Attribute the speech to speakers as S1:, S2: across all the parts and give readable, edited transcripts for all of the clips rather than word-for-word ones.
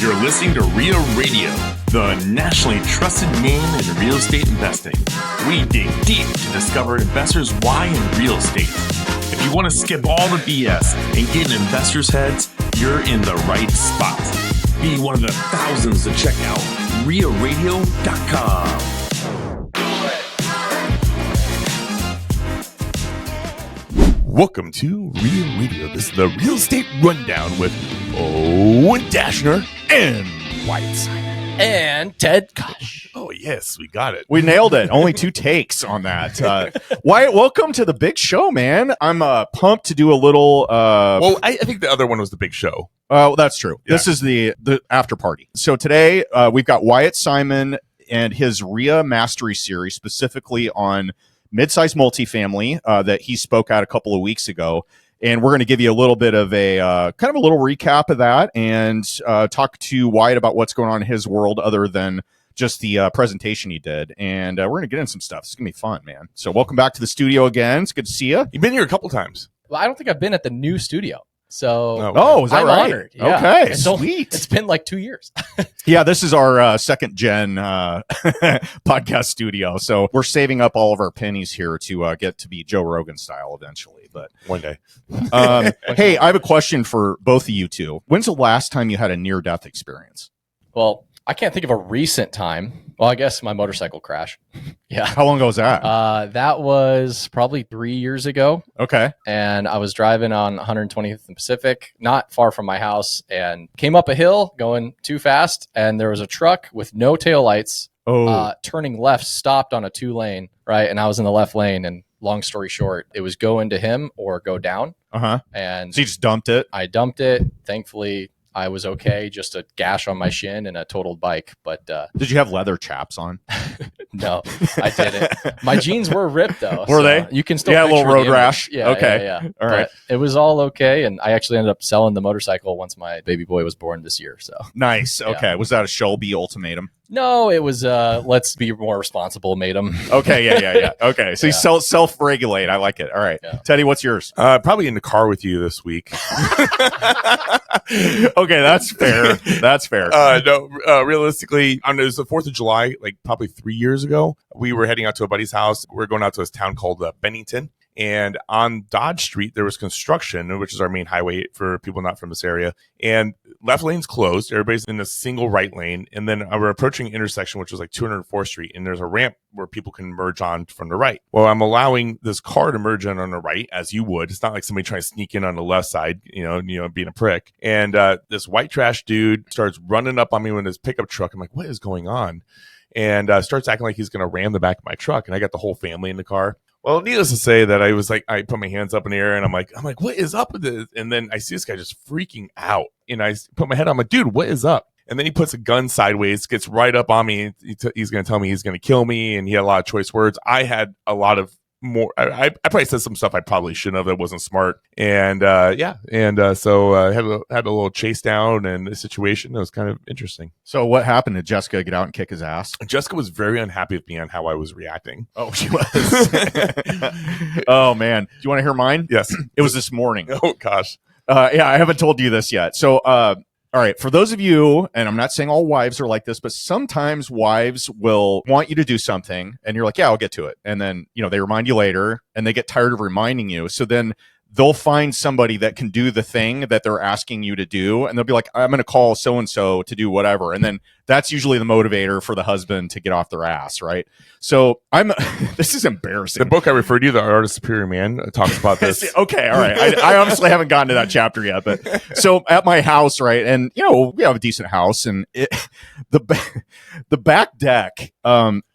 S1: You're listening to RIA Radio, the nationally trusted name in real estate investing. We dig deep to discover investors' why in real estate. If you want to skip all the BS and get in investors' heads, you're in the right spot. Be one of the thousands to check out RIARadio.com. Welcome to RIA Radio. This is the Real Estate Rundown with Owen Dashner and Wyatt Simon.
S2: And Ted Kosh.
S1: Oh, yes, we got it.
S3: We nailed it. Only 2 takes on that. Wyatt, welcome to the big show, man. I'm pumped to do a little...
S1: Well, I think the other one was the big show.
S3: Well, that's true.
S1: Yeah.
S3: This is the after party. So today we've got Wyatt Simon and his RIA Mastery Series, specifically on mid-sized multifamily that he spoke at a couple of weeks ago. And we're going to give you a little bit of a kind of a little recap of that and talk to Wyatt about what's going on in his world other than just the presentation he did. And we're going to get in some stuff. It's going to be fun, man. So welcome back to the studio again. It's good to see you.
S1: You've been here a couple times.
S2: Well, I don't think I've been at the new studio. So
S3: Oh, is that
S2: I'm
S3: right?
S2: honored. Yeah.
S3: Okay,
S2: It's
S3: sweet.
S2: been like 2 years.
S3: Yeah, this is our second gen podcast studio. So we're saving up all of our pennies here to get to be Joe Rogan style eventually. But
S1: One day.
S3: hey, I have a question for both of you two. When's the last time you had a near-death experience?
S2: Well, I can't think of a recent time. Well, I guess my motorcycle crash. Yeah.
S3: How long ago was that?
S2: That was probably 3 years ago.
S3: Okay.
S2: And I was driving on 120th and Pacific, not far from my house, and came up a hill going too fast. And there was a truck with no taillights turning left, stopped on a 2-lane, right? And I was in the left lane. And long story short, it was go into him or go down. And
S3: So you just dumped it?
S2: I dumped it. Thankfully, I was okay. Just a gash on my shin and a totaled bike. But
S3: Did you have leather chaps on?
S2: no, I didn't. My jeans were ripped though.
S3: Were they?
S2: You can still
S3: Yeah, a little
S2: picture
S3: road
S2: the image.
S3: rash.
S2: Yeah.
S3: Okay.
S2: Yeah.
S3: All right.
S2: But it was all okay. And I actually ended up selling the motorcycle once my baby boy was born this year. So
S3: Nice. Okay. Was that a Shelby ultimatum?
S2: no, it was let's be more responsible, madam.
S3: Okay. Yeah. Okay. So you self-regulate. I like it. All right.
S2: Yeah.
S3: Teddy, what's yours?
S1: Probably in the car with you this week.
S3: Okay, that's fair. That's fair.
S1: Realistically, it was the 4th of July, like probably 3 years ago. We were heading out to a buddy's house. We were going out to this town called Bennington. And on Dodge Street, there was construction, which is our main highway for people not from this area. And left lane's closed. Everybody's in a single right lane. And then we're approaching an intersection, which was like 204th Street. And there's a ramp where people can merge on from the right. Well, I'm allowing this car to merge in on the right, as you would. It's not like somebody trying to sneak in on the left side, you know, being a prick. And this white trash dude starts running up on me with his pickup truck. I'm like, what is going on? And starts acting like he's going to ram the back of my truck. And I got the whole family in the car. Well, needless to say that I was like, I put my hands up in the air and I'm like, what is up with this? And then I see this guy just freaking out. And I put my head on, I'm like, dude, what is up? And then he puts a gun sideways, gets right up on me. He's going to tell me he's going to kill me. And he had a lot of choice words. I had a lot of more. I probably said some stuff I probably shouldn't have. That wasn't smart. And so I had a little chase down and a situation that was kind of interesting.
S3: So what happened? Did Jessica get out and kick his ass?
S1: Jessica was very unhappy with me on how I was reacting.
S3: Oh, she was. Oh, man. Do you want to hear mine?
S1: Yes.
S3: It was this morning.
S1: Oh, gosh.
S3: Yeah, I haven't told you this yet. So, all right, for those of you, and I'm not saying all wives are like this, but sometimes wives will want you to do something and you're like, yeah, I'll get to it. And then, they remind you later and they get tired of reminding you. So then they'll find somebody that can do the thing that they're asking you to do. And they'll be like, I'm going to call so-and-so to do whatever. And then that's usually the motivator for the husband to get off their ass, right? So this is embarrassing.
S1: The book I referred to, The Art of Superior Man, talks about this.
S3: Okay, all right. I honestly haven't gotten to that chapter yet, but so at my house, right, and we have a decent house, and the back deck,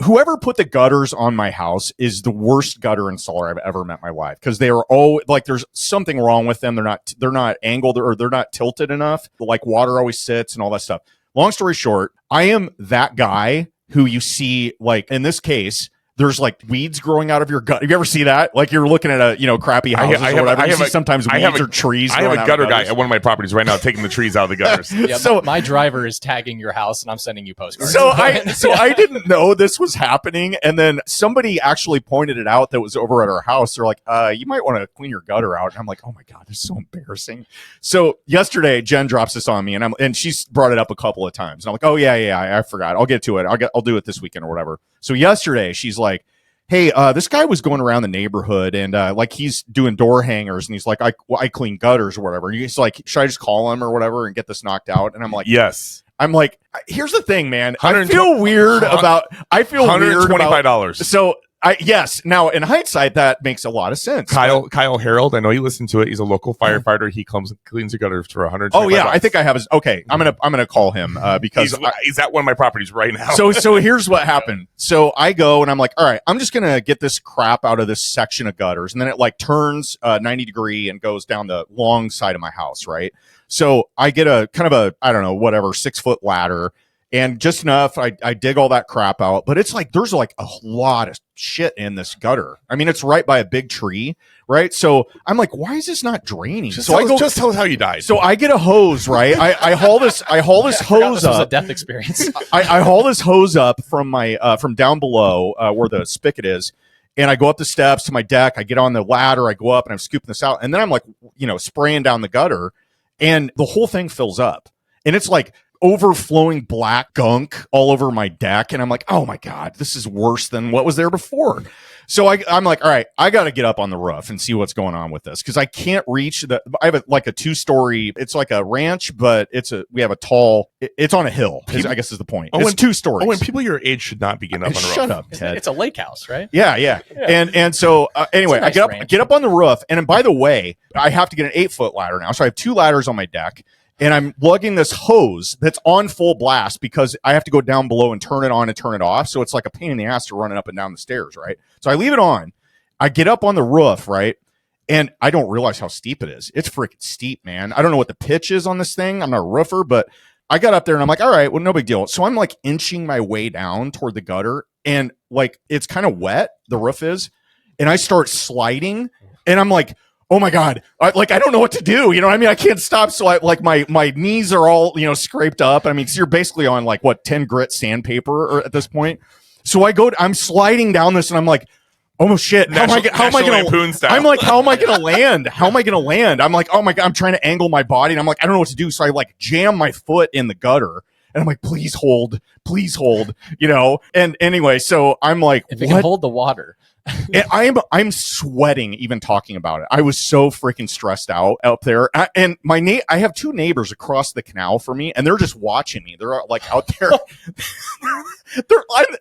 S3: whoever put the gutters on my house is the worst gutter installer I've ever met in my life, because they are all like, there's something wrong with them. They're not angled or they're not tilted enough. Like water always sits and all that stuff. Long story short, I am that guy who you see, like in this case, there's like weeds growing out of your gut. Have you ever see that? Like you're looking at a crappy houses or whatever. You see sometimes weeds or trees.
S1: I have a gutter guy at one of my properties right now taking the trees out of the gutters.
S2: Yeah, so my driver is tagging your house, and I'm sending you postcards.
S3: So I didn't know this was happening, and then somebody actually pointed it out that was over at our house. They're like, "You might want to clean your gutter out." And I'm like, "Oh my god, this is so embarrassing." So yesterday, Jen drops this on me, and she's brought it up a couple of times. And I'm like, "Oh yeah, I forgot. I'll get to it. I'll do it this weekend or whatever." So yesterday, she's like, "Hey, this guy was going around the neighborhood and like he's doing door hangers and he's like, I clean gutters or whatever." And he's like, "Should I just call him or whatever and get this knocked out?" And I'm like,
S1: yes.
S3: I'm like, here's the thing, man. I feel weird about
S1: $125.
S3: So yes. Now in hindsight, that makes a lot of sense.
S1: Kyle Harold, I know you listen to it. He's a local firefighter. He comes and cleans the gutters for $125.
S3: Oh yeah, I think I have his. Okay, I'm gonna call him because
S1: he's at one of my properties right now.
S3: So here's what happened. So I go and I'm like, all right, I'm just gonna get this crap out of this section of gutters, and then it like turns 90 degree and goes down the long side of my house, right? So I get a kind of a, I don't know, whatever, 6-foot ladder. And just enough, I dig all that crap out. But it's like, there's like a lot of shit in this gutter. I mean, it's right by a big tree, right? So I'm like, why is this not draining?
S1: Just tell us how you died.
S3: So I get a hose, right? I haul this hose
S2: this
S3: up.
S2: was a death experience.
S3: I haul this hose up from from down below where the spigot is. And I go up the steps to my deck. I get on the ladder. I go up and I'm scooping this out. And then I'm like, spraying down the gutter. And the whole thing fills up. And it's like overflowing black gunk all over my deck. And I'm like, oh my God, this is worse than what was there before. So I'm like, all right, I got to get up on the roof and see what's going on with this. Cause I can't reach I have a 2-story, it's like a ranch, but it's on a hill, I guess is the point. It's 2 stories.
S1: When people your age should not be getting up on the roof.
S3: Shut up, Ted.
S2: It's a lake house, right?
S3: Yeah. And so anyway, nice I get up on the roof. And by the way, I have to get an 8-foot ladder now. So I have 2 ladders on my deck. And I'm lugging this hose that's on full blast because I have to go down below and turn it on and turn it off. So it's like a pain in the ass to run it up and down the stairs, right? So I leave it on. I get up on the roof, right? And I don't realize how steep it is. It's freaking steep, man. I don't know what the pitch is on this thing. I'm not a roofer, but I got up there and I'm like, all right, well, no big deal. So I'm like inching my way down toward the gutter and like it's kind of wet, the roof is. And I start sliding and I'm like, oh my God, I don't know what to do. You know what I mean? I can't stop. So my knees are all, scraped up. I mean, so you're basically on 10 grit sandpaper at this point. So I'm sliding down this and I'm like, oh shit. How am I going to land? How am I going to land? I'm like, oh my God, I'm trying to angle my body. And I'm like, I don't know what to do. So I jam my foot in the gutter. And I'm like, please hold, and anyway, so I'm like,
S2: if it can hold the water.
S3: And I'm sweating even talking about it. I was so freaking stressed out there. And I have 2 neighbors across the canal from me, and they're just watching me. They're like out there.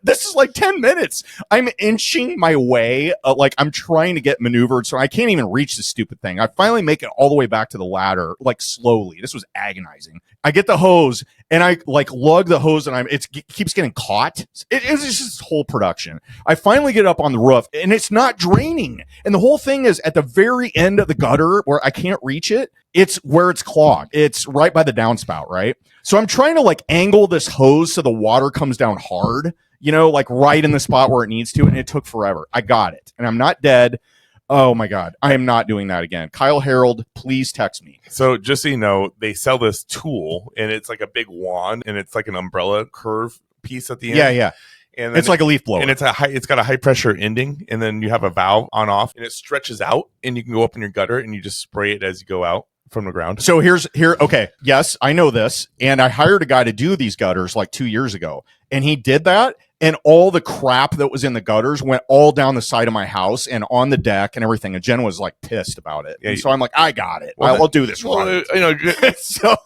S3: This is like 10 minutes. I'm inching my way. I'm trying to get maneuvered, so I can't even reach the stupid thing. I finally make it all the way back to the ladder, slowly. This was agonizing. I get the hose, and I lug the hose, and it keeps getting caught. It's just this whole production. I finally get up on the roof, and it's not draining. And the whole thing is at the very end of the gutter where I can't reach it. It's where it's clogged. It's right by the downspout, right? So I'm trying to angle this hose so the water comes down hard, right in the spot where it needs to. And it took forever. I got it. And I'm not dead. Oh my God. I am not doing that again. Kyle Harold, please text me.
S1: So just so you know, they sell this tool and it's like a big wand and it's like an umbrella curve piece at the end.
S3: Yeah.
S1: And
S3: it's like a leaf blower.
S1: And it's got a high pressure ending, and then you have a valve on off, and it stretches out, and you can go up in your gutter, and you just spray it as you go out from the ground.
S3: So okay, yes, I know this, and I hired a guy to do these gutters 2 years ago, and he did that, and all the crap that was in the gutters went all down the side of my house and on the deck and everything, and Jen was pissed about it. Yeah, so I'm like, I got it. I'll do this. So,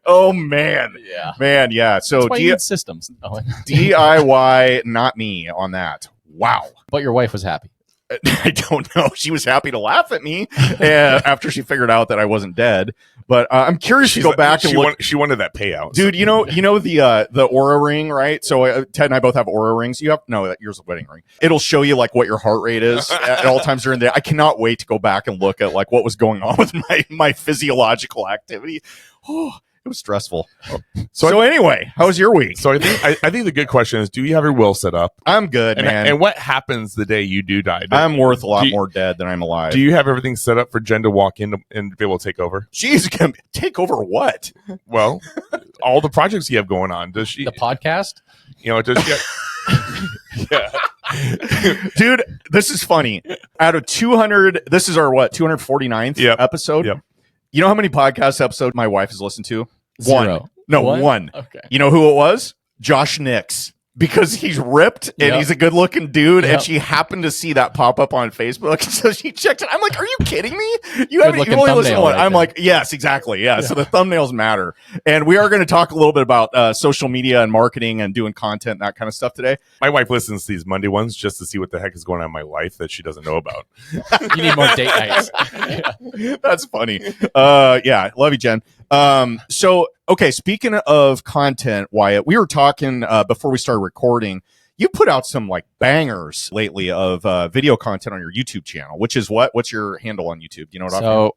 S3: oh man, yeah. So
S2: that's why you need systems.
S3: DIY, not me on that. Wow.
S2: But your wife was happy.
S3: I don't know. She was happy to laugh at me after she figured out that I wasn't dead. But I'm curious to go back and look.
S1: She wanted that payout,
S3: dude. You know the Aura ring, right? So Ted and I both have Aura rings. Yours a wedding ring. It'll show you what your heart rate is at all times during the day. I cannot wait to go back and look at what was going on with my physiological activity. Oh, It was stressful. So anyway, how was your week?
S1: So I think the good question is, do you have your will set up?
S3: I'm good,
S1: And,
S3: man.
S1: and what happens the day you do die?
S3: I'm worth a lot more dead than I'm alive.
S1: Do you have everything set up for Jen to walk in and be able to take over?
S3: She's going to take over what?
S1: Well, all the projects you have going on. Does she?
S2: The podcast?
S1: Does she? Yeah.
S3: Dude, this is funny. Out of 200, this is our 249th episode?
S1: Yep.
S3: You know how many podcast episodes my wife has listened to?
S2: Zero.
S3: One.
S2: Okay.
S3: You know who it was? Josh Nix. Because he's ripped and he's a good looking dude, and she happened to see that pop up on Facebook, so she checked it. I'm like, "Are you kidding me? You only listen to one." I'm like, "Yes, exactly, yeah." So the thumbnails matter, and we are going to talk a little bit about social media and marketing and doing content, that kind of stuff today.
S1: My wife listens to these Monday ones just to see what the heck is going on in my life that she doesn't know about.
S2: You need more date nights.
S3: That's funny. Yeah, love you, Jen. So, okay, speaking of content, Wyatt, we were talking before we started recording. You put out some like bangers lately of video content on your YouTube channel, which is what's your handle on YouTube? Do you know what I'm
S2: So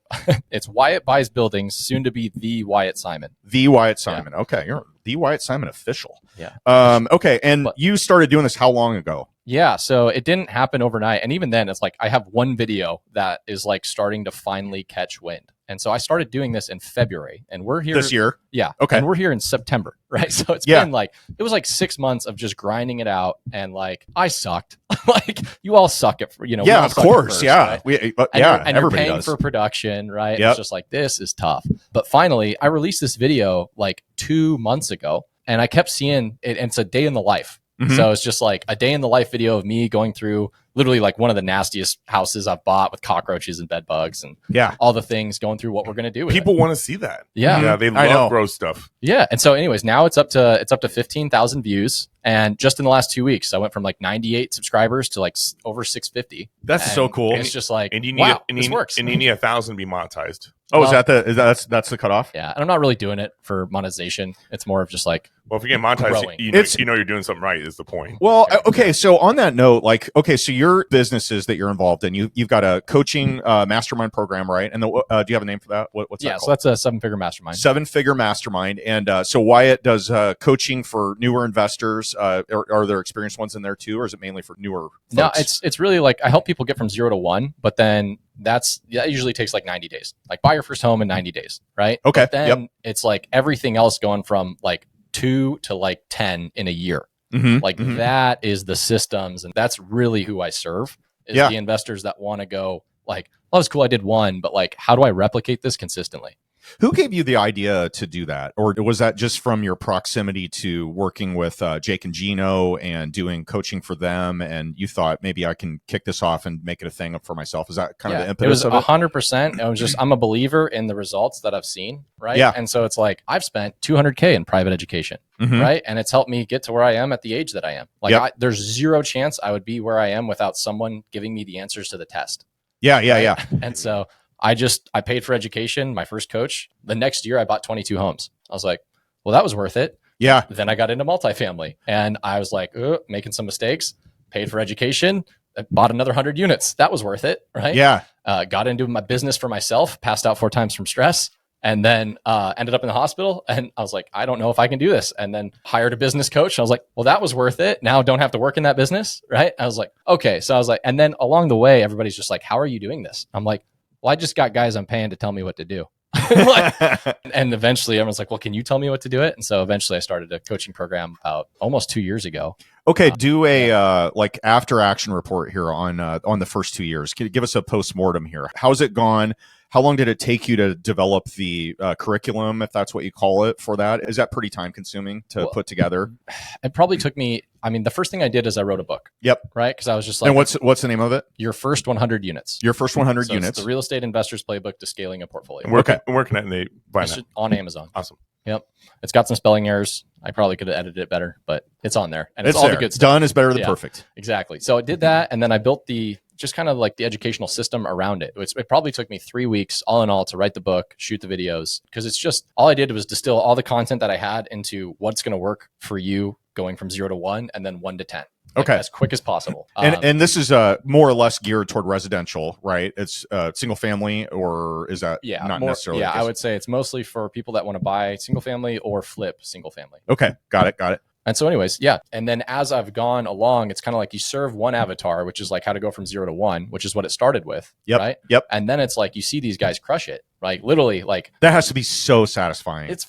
S2: it's Wyatt Buys Buildings, soon to be the Wyatt Simon.
S3: The Wyatt Simon. Yeah. Okay, you're the Wyatt Simon official.
S2: Yeah.
S3: Okay, and you started doing this how long ago?
S2: Yeah, so it didn't happen overnight. And even then, it's like I have one video that is like starting to finally catch wind. And so I started doing this in February, and we're here
S3: this year.
S2: Yeah.
S3: Okay.
S2: And we're here in September, right? So it's been like, it was like 6 months of just grinding it out. And like, I sucked. Like, you all suck at,
S3: yeah, of course.
S2: First,
S3: yeah.
S2: Right?
S3: And
S2: you're paying for production, right? It's just like, this is tough. But finally, I released this video like 2 months ago, and I kept seeing it. And it's a day in the life. Mm-hmm. So it's just like a day in the life video of me going through literally like one of the nastiest houses I've bought with cockroaches and bed bugs and all the things, going through what we're going to do with
S1: People want to see that.
S2: Yeah.
S1: Yeah, they love gross stuff.
S2: Yeah. And so anyways, now it's up to 15,000 views. And just in the last 2 weeks, I went from like 98 subscribers to like over 650.
S3: That's so cool.
S2: It's just like,
S1: and you need
S2: this works.
S1: And you need 1,000 to be monetized.
S3: Oh, that's the cutoff?
S2: Yeah. And I'm not really doing it for monetization. It's more of just like,
S1: well, if you get monetized, you know you're doing something right is the point.
S3: Well, okay. So on that note, like, okay, so your businesses that you're involved in, you've got a coaching mastermind program, right? And do you have a name for that? What's that called?
S2: So that's a 7-figure mastermind.
S3: 7-figure mastermind. And so Wyatt does coaching for newer investors. Are there experienced ones in there too, or is it mainly for newer folks?
S2: No, it's really like I help people get from 0 to 1, but then that usually takes like 90 days. Like buy your first home in 90 days, right?
S3: Okay.
S2: But then it's like everything else going from like 2 to like 10 in a year.
S3: Mm-hmm.
S2: That is the systems, and that's really who I serve is the investors that want to go like, oh, it's cool, I did 1, but like, how do I replicate this consistently?
S3: Who gave you the idea to do that? Or was that just from your proximity to working with Jake and Gino and doing coaching for them? And you thought maybe I can kick this off and make it a thing for myself. Is that kind of the impetus of it?
S2: 100%. I'm a believer in the results that I've seen. Right.
S3: Yeah.
S2: And so it's like, I've spent $200K in private education. Mm-hmm. Right. And it's helped me get to where I am at the age that I am. Like there's zero chance I would be where I am without someone giving me the answers to the test.
S3: Yeah.
S2: And so I paid for education, my first coach. The next year I bought 22 homes. I was like, well, that was worth it.
S3: Yeah.
S2: Then I got into multifamily and I was like, making some mistakes, paid for education, bought another 100 units. That was worth it. Right.
S3: Yeah.
S2: Got into my business for myself, passed out 4 times from stress, and then ended up in the hospital. And I was like, I don't know if I can do this. And then hired a business coach. I was like, well, that was worth it. Now don't have to work in that business. Right. I was like, okay. So I was like, and then along the way, everybody's just like, how are you doing this? I'm like, well, I just got guys I'm paying to tell me what to do. And eventually everyone's like, well, can you tell me what to do it? And so eventually I started a coaching program about almost 2 years ago.
S3: Okay. Do a like after action report here on the first 2 years. Can you give us a postmortem here? How's it gone? How long did it take you to develop the curriculum, if that's what you call it, for that? Is that pretty time consuming to put together?
S2: It probably took me, the first thing I did is I wrote a book.
S3: Yep.
S2: Right? Because I was just like.
S3: And what's the name of it?
S2: Your First 100 Units.
S3: Your First 100
S2: so
S3: Units.
S2: It's the Real Estate Investor's Playbook to Scaling a Portfolio.
S1: And where can they find that?
S2: On Amazon.
S1: Awesome.
S2: Yep. It's got some spelling errors. I probably could have edited it better, but it's on there. And it's all
S3: there.
S2: the good stuff.
S3: Done is better than perfect.
S2: Exactly. So I did that, and then I built the just kind of like the educational system around it. It probably took me 3 weeks all in all to write the book, shoot the videos, because it's just all I did was distill all the content that I had into what's going to work for you going from 0 to 1 and then 1 to 10. Like,
S3: okay.
S2: as quick as possible.
S3: And this is more or less geared toward residential, right? It's single family, or is that not necessarily?
S2: Yeah, I would say it's mostly for people that want to buy single family or flip single family.
S3: Okay, got it.
S2: And so anyways, yeah. And then as I've gone along, it's kind of like you serve one avatar, which is like how to go from 0 to 1, which is what it started with.
S3: Yep.
S2: Right.
S3: Yep.
S2: And then it's like you see these guys crush it. Like literally, like
S3: that has to be so satisfying.
S2: It's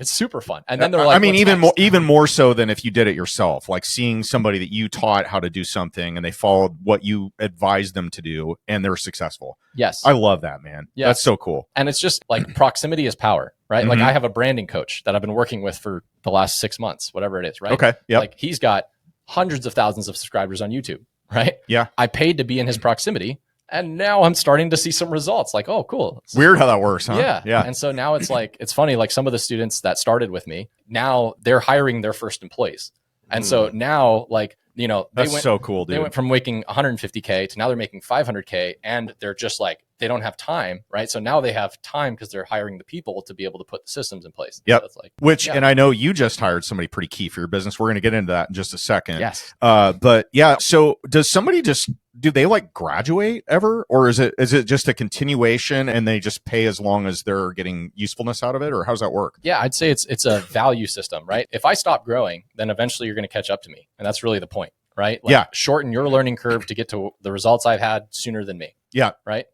S2: super fun. And then they're like,
S3: I mean, even more so than if you did it yourself, like seeing somebody that you taught how to do something and they followed what you advised them to do and they're successful.
S2: Yes.
S3: I love that, man. Yes. That's so cool.
S2: And it's just like proximity is power, right?
S3: Mm-hmm.
S2: Like I have a branding coach that I've been working with for the last 6 months, whatever it is, right?
S3: Okay. Yeah.
S2: Like he's got hundreds of thousands of subscribers on YouTube, right?
S3: Yeah.
S2: I paid to be in his proximity. And now I'm starting to see some results. Like, oh, cool.
S3: Weird how that works, huh?
S2: Yeah.
S3: Yeah.
S2: And so now it's like, it's funny, like some of the students that started with me, now they're hiring their first employees. And so now, like, you know,
S3: that's so cool, dude.
S2: They went from making 150K to now they're making 500K, and they're just like, they don't have time, right? So now they have time because they're hiring the people to be able to put the systems in place.
S3: Yep.
S2: So it's like,
S3: which, and I know you just hired somebody pretty key for your business. We're going to get into that in just a second.
S2: Yes.
S3: But yeah, so does somebody do they like graduate ever, or is it just a continuation and they just pay as long as they're getting usefulness out of it, or how's that work?
S2: Yeah, I'd say it's a value system, right? If I stop growing, then eventually you're going to catch up to me. And that's really the point, right? Like,
S3: yeah.
S2: Shorten your learning curve to get to the results I've had sooner than me.
S3: Yeah.
S2: Right.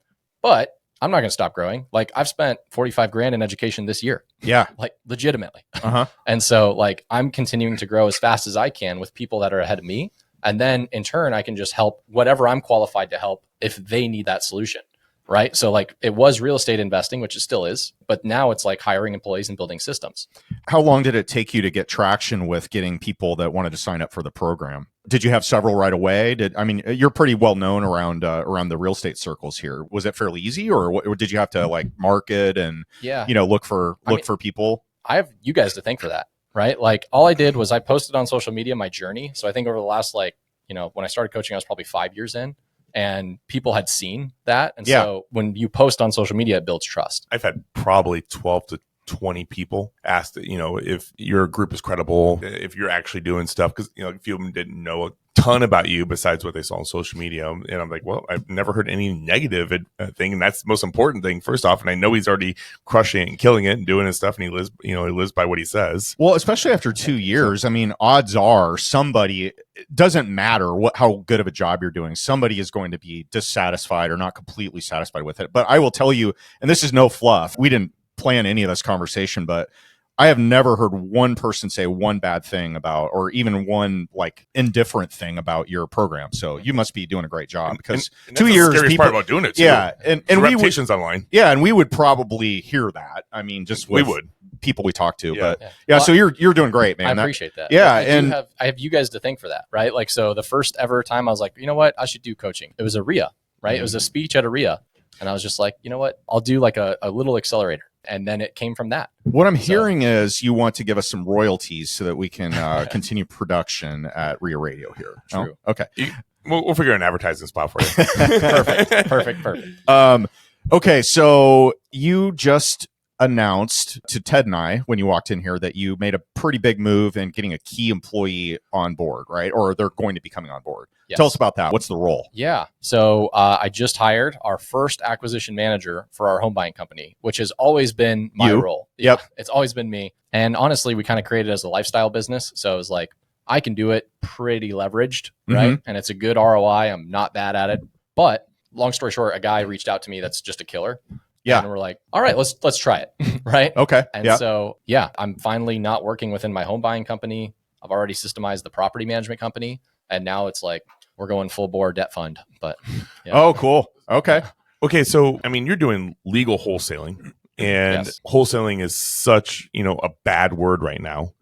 S2: But I'm not going to stop growing. Like I've spent 45 grand in education this year.
S3: Yeah.
S2: Like legitimately.
S3: Uh-huh.
S2: And so like I'm continuing to grow as fast as I can with people that are ahead of me. And then in turn, I can just help whatever I'm qualified to help if they need that solution. Right. So like it was real estate investing, which it still is, but now it's like hiring employees and building systems.
S3: How long did it take you to get traction with getting people that wanted to sign up for the program? Did you have several right away? You're pretty well known around the real estate circles here. Was it fairly easy, or did you have to like market and look for people?
S2: I have you guys to thank for that. Right. Like all I did was I posted on social media my journey. So I think over the last when I started coaching, I was probably 5 years in. And people had seen that. And so when you post on social media, it builds trust.
S1: I've had probably 12 to 20 people ask that, if your group is credible, if you're actually doing stuff, because, a few of them didn't know a ton about you besides what they saw on social media. And I'm like, well, I've never heard any negative thing. And that's the most important thing, first off. And I know he's already crushing it and killing it and doing his stuff. And he lives by what he says.
S3: Well, especially after 2 years, I mean, odds are somebody, it doesn't matter how good of a job you're doing, somebody is going to be dissatisfied or not completely satisfied with it. But I will tell you, and this is no fluff, we didn't plan any of this conversation, but I have never heard one person say one bad thing about, or even one like indifferent thing about your program. So you must be doing a great job, because
S1: and 2 years, the part about doing it too.
S3: Yeah, and
S1: reputation's online.
S3: Yeah, and we would probably hear that. I mean, just with
S1: we would
S3: people we talk to,
S1: yeah.
S3: But well, so you're doing great, man.
S2: I appreciate that.
S3: Yeah,
S2: I have you guys to thank for that, right? Like, so the first ever time I was like, you know what, I should do coaching. It was a RIA, right? It was a speech at a RIA, and I was just like, you know what, I'll do like a little accelerator. And then it came from that.
S3: What I'm hearing is you want to give us some royalties so that we can continue production at RIA Radio here.
S2: True.
S3: Oh, okay.
S1: We'll figure an advertising spot for you.
S2: Perfect.
S3: Okay. So you just announced to Ted and I when you walked in here that you made a pretty big move in getting a key employee on board, right? Or they're going to be coming on board.
S2: Yes.
S3: Tell us about that. What's the role?
S2: Yeah. So I just hired our first acquisition manager for our home buying company, which has always been my role.
S3: Yep.
S2: Yeah, it's always been me. And honestly, we kind of created it as a lifestyle business. So it was like, I can do it pretty leveraged, right? And it's a good ROI. I'm not bad at it. But long story short, a guy reached out to me that's just a killer.
S3: Yeah.
S2: And we're like, all right, let's try it. Right.
S3: Okay.
S2: And so, I'm finally not working within my home buying company. I've already systemized the property management company. And now it's like, we're going full bore debt fund. But
S3: Oh, cool. Okay.
S1: Okay. So, you're doing legal wholesaling, and wholesaling is such, a bad word right now.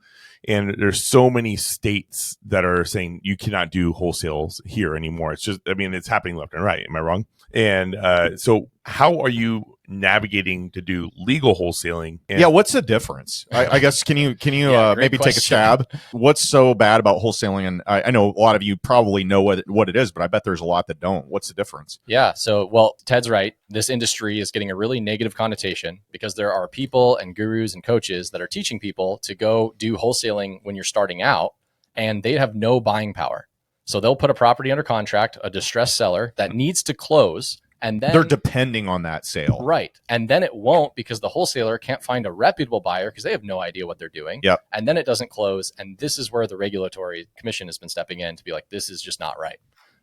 S1: And there's so many states that are saying you cannot do wholesales here anymore. It's just, it's happening left and right. Am I wrong? And so how are you navigating to do legal wholesaling. And
S3: yeah, what's the difference? I guess can you
S2: Yeah, great
S3: maybe take a
S2: question.
S3: stab? What's so bad about wholesaling? And I know a lot of you probably know what it is, but I bet there's a lot that don't. What's the difference?
S2: Yeah. So, well, Ted's right. This industry is getting a really negative connotation because there are people and gurus and coaches that are teaching people to go do wholesaling when you're starting out, and they have no buying power. So they'll put a property under contract, a distressed seller that needs to close, and then
S3: They're depending on that sale.
S2: right. And then it won't because the wholesaler can't find a reputable buyer because they have no idea what they're doing.
S3: Yep.
S2: And then it doesn't close. And this is where the regulatory commission has been stepping in to be like, this is just not right.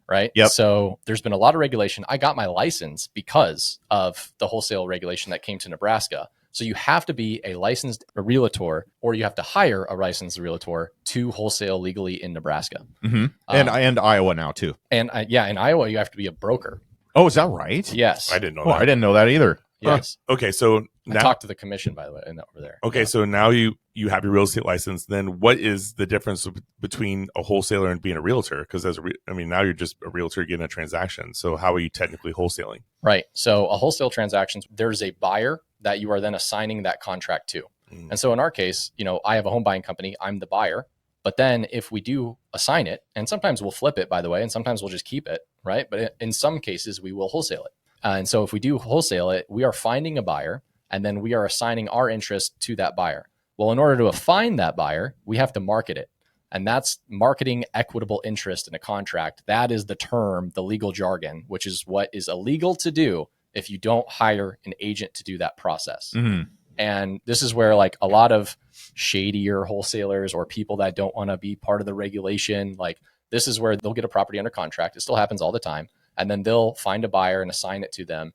S2: Right.
S3: Yep.
S2: So there's been a lot of regulation. I got my license because of the wholesale regulation that came to Nebraska. So you have to be a licensed realtor, or you have to hire a licensed realtor to wholesale legally in Nebraska.
S3: Mm-hmm. And Iowa now too.
S2: And in Iowa, you have to be a broker.
S3: Oh, is that right?
S2: Yes.
S1: I didn't know
S3: Oh,
S1: that.
S3: I didn't know that either.
S2: Yes.
S1: Okay, so
S2: I
S1: now
S2: talked to the commission, by the way, and over there.
S1: okay, so now you have your real estate license. Then what is the difference between a wholesaler and being a realtor? Because now you're just a realtor getting a transaction. So how are you technically wholesaling?
S2: Right. So a wholesale transaction, there's a buyer that you are then assigning that contract to.
S1: Mm.
S2: And so in our case, I have a home buying company. I'm the buyer. But then if we do assign it, and sometimes we'll flip it, by the way, and sometimes we'll just keep it, right? But in some cases, we will wholesale it. And so if we do wholesale it, we are finding a buyer, and then we are assigning our interest to that buyer. Well, in order to find that buyer, we have to market it. And that's marketing equitable interest in a contract. That is the term, the legal jargon, which is what is illegal to do if you don't hire an agent to do that process.
S3: Mm-hmm.
S2: And this is where like a lot of shadier wholesalers or people that don't want to be part of the regulation, like this is where they'll get a property under contract. It still happens all the time. And then they'll find a buyer and assign it to them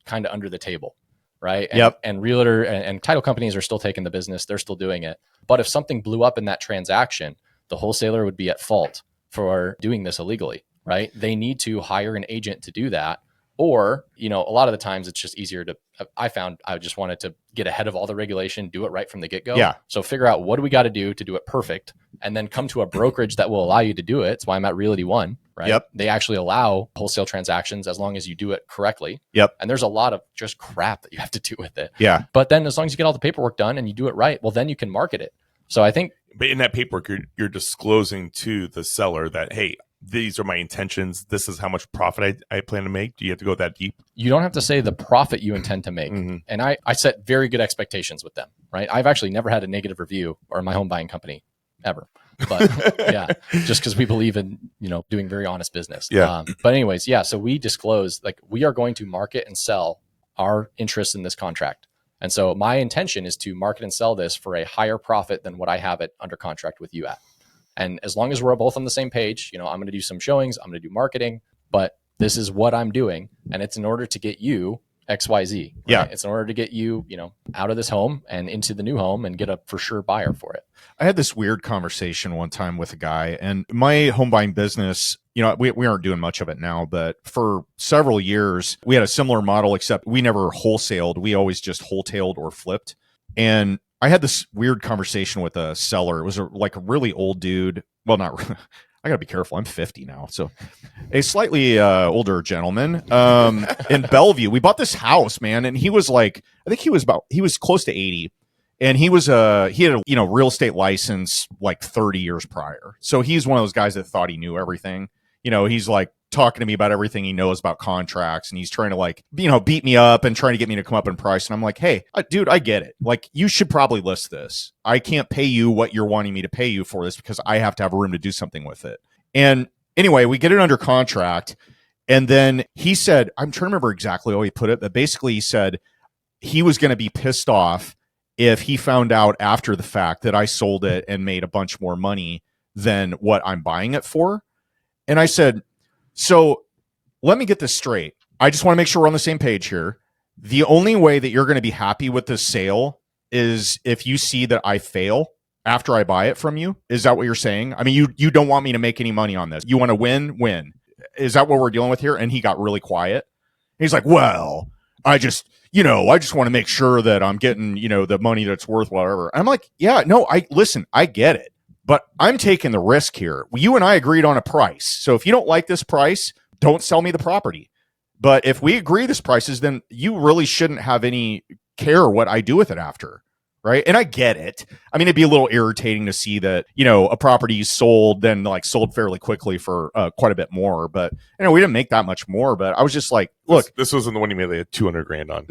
S2: kind of under the table. Right. And,
S3: Yep.
S2: and realtor and title companies are still taking the business. They're still doing it. But if something blew up in that transaction, the wholesaler would be at fault for doing this illegally. Right. They need to hire an agent to do that. Or, a lot of the times it's just easier I just wanted to get ahead of all the regulation, do it right from the get-go.
S3: Yeah.
S2: So figure out what do we got to do it perfect, and then come to a brokerage that will allow you to do it. That's why I'm at Realty One, right?
S3: Yep.
S2: They actually allow wholesale transactions as long as you do it correctly.
S3: Yep.
S2: And there's a lot of just crap that you have to do with it.
S3: Yeah.
S2: But then as long as you get all the paperwork done and you do it right, well, then you can market it. So I think.
S1: But in that paperwork, you're disclosing to the seller that, hey, these are my intentions. This is how much profit I plan to make. Do you have to go that deep?
S2: You don't have to say the profit you intend to make.
S1: Mm-hmm.
S2: And I set very good expectations with them, right? I've actually never had a negative review or my home buying company ever. But yeah, just because we believe in, doing very honest business.
S1: Yeah.
S2: But anyways, yeah. So we disclose, like, we are going to market and sell our interest in this contract. And so my intention is to market and sell this for a higher profit than what I have it under contract with you at. And as long as we're both on the same page, I'm going to do some showings, I'm going to do marketing, but this is what I'm doing. And it's in order to get you XYZ. Right?
S3: Yeah.
S2: It's in order to get you, out of this home and into the new home and get a for sure buyer for it.
S3: I had this weird conversation one time with a guy, and my home buying business, we aren't doing much of it now, but for several years, we had a similar model, except we never wholesaled. We always just wholetailed or flipped. And I had this weird conversation with a seller. It was a really old dude. Well, not really. I gotta be careful. I'm 50 now. So a slightly older gentleman in Bellevue. We bought this house, man. And he was I think he was close to 80. And he had a real estate license 30 years prior. So he's one of those guys that thought he knew everything. He's talking to me about everything he knows about contracts, and he's trying to beat me up and trying to get me to come up in price. And I'm like, hey, dude, I get it. You should probably list this. I can't pay you what you're wanting me to pay you for this because I have to have room to do something with it. And anyway, we get it under contract. And then he said, I'm trying to remember exactly how he put it, but basically he said he was going to be pissed off if he found out after the fact that I sold it and made a bunch more money than what I'm buying it for. And I said, so let me get this straight. I just want to make sure we're on the same page here. The only way that you're going to be happy with this sale is if you see that I fail after I buy it from you. Is that what you're saying? I mean, you don't want me to make any money on this. You want to win. Is that what we're dealing with here? And he got really quiet. He's like, well, I just want to make sure that I'm getting, the money that's worth whatever. And I'm like, yeah, no, I get it. But I'm taking the risk here. You and I agreed on a price. So if you don't like this price, don't sell me the property. But if we agree this prices, then you really shouldn't have any care what I do with it after. Right. And I get it. I mean, it'd be a little irritating to see that, a property sold, then like sold fairly quickly for quite a bit more. But, we didn't make that much more. But I was just like, look,
S1: this wasn't the one you made like $200,000 on.